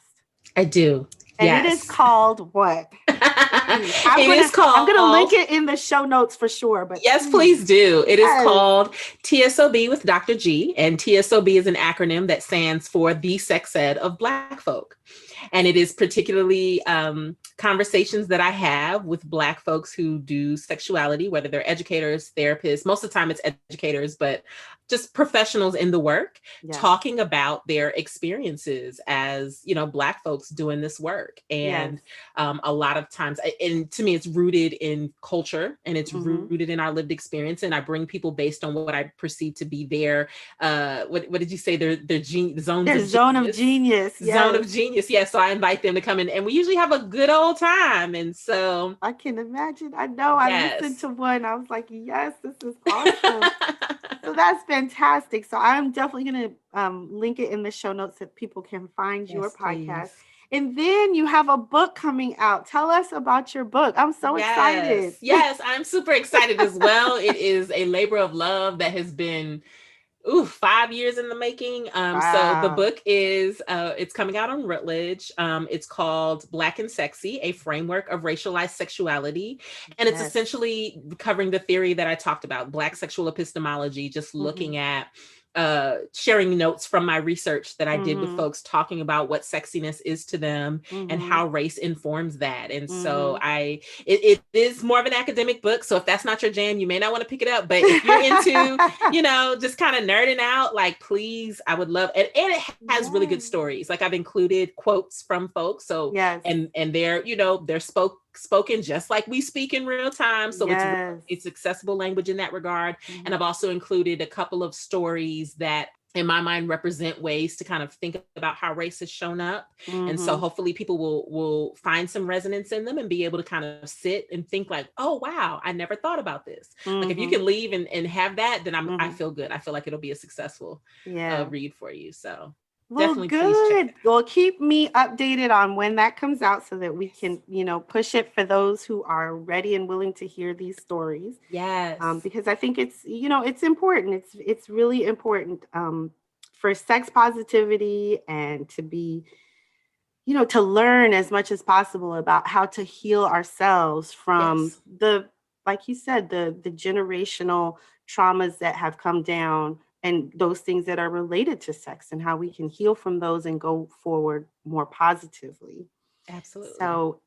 I do. And it is called what? I'm going to link it in the show notes for sure. But yes, please do. It is called TSOB with Dr. G. And TSOB is an acronym that stands for The Sex Ed of Black Folk. And it is particularly conversations that I have with Black folks who do sexuality, whether they're educators, therapists. Most of the time it's educators, but just professionals in the work, talking about their experiences as, Black folks doing this work. And a lot of times, and to me, it's rooted in culture, and it's rooted in our lived experience. And I bring people based on what I perceive to be their, what did you say? Their zone of genius. Zone of genius. Yes. So I invite them to come in, and we usually have a good old time. And so I can imagine. I know. I listened to one. I was like, yes, this is awesome. So that's fantastic. So I'm definitely going to link it in the show notes so people can find your podcast. Please. And then you have a book coming out. Tell us about your book. I'm so excited. Yes, I'm super excited as well. It is a labor of love that has been 5 years in the making. So the Wow. book is, it's coming out on Routledge. It's called Black and Sexy, A Framework of Racialized Sexuality. And it's Yes. essentially covering the theory that I talked about, Black sexual epistemology, just looking at sharing notes from my research that I did with folks, talking about what sexiness is to them and how race informs that. And so it is more of an academic book. So if that's not your jam, you may not want to pick it up. But if you're into, just kind of nerding out, like, please, I would love it. And it has really good stories. Like, I've included quotes from folks. So, and they're, they're spoken just like we speak in real time. So it's accessible language in that regard. And I've also included a couple of stories that in my mind represent ways to kind of think about how race has shown up. And so hopefully people will find some resonance in them and be able to kind of sit and think like, oh, wow, I never thought about this. Like, if you can leave and have that, then I feel good. I feel like it'll be a successful read for you. So well, definitely good. Well, keep me updated on when that comes out so that we can, push it for those who are ready and willing to hear these stories. Yes. Because I think it's, it's important. It's really important for sex positivity and to be, to learn as much as possible about how to heal ourselves from like you said, the generational traumas that have come down and those things that are related to sex and how we can heal from those and go forward more positively. Absolutely. So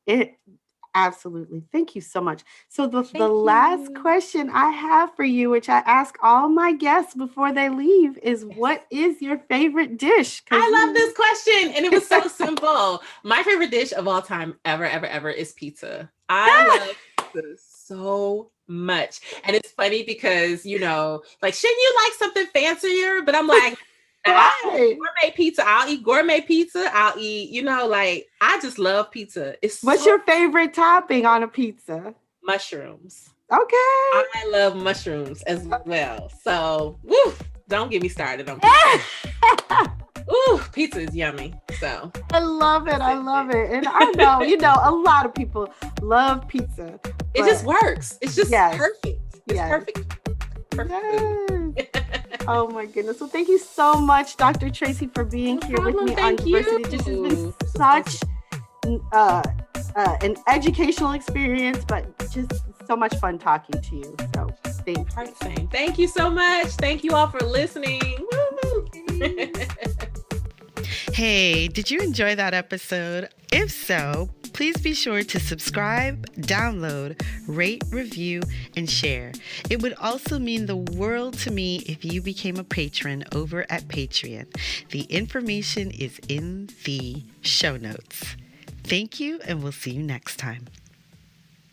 absolutely. Thank you so much. So the last question I have for you, which I ask all my guests before they leave, is what is your favorite dish? I love this question. And it was so simple. My favorite dish of all time, ever, ever, ever, is pizza. I love pizza so much. And it's funny because, like, shouldn't you like something fancier? But I'm like, gourmet pizza. I'll eat gourmet pizza. I'll eat, like, I just love pizza. What's your favorite topping on a pizza? Mushrooms. Okay. I love mushrooms as well. So, don't get me started on pizza. Pizza is yummy. So I love it. And I know, a lot of people love pizza. It just works. It's just perfect. It's perfect. Oh my goodness. Well, thank you so much, Dr. Tracie, for being here with me on Diversity. This has been such an educational experience, but just so much fun talking to you. So thank you. Thank you so much. Thank you all for listening. Hey, did you enjoy that episode? If so, please be sure to subscribe, download, rate, review, and share. It would also mean the world to me if you became a patron over at Patreon. The information is in the show notes. Thank you, and we'll see you next time.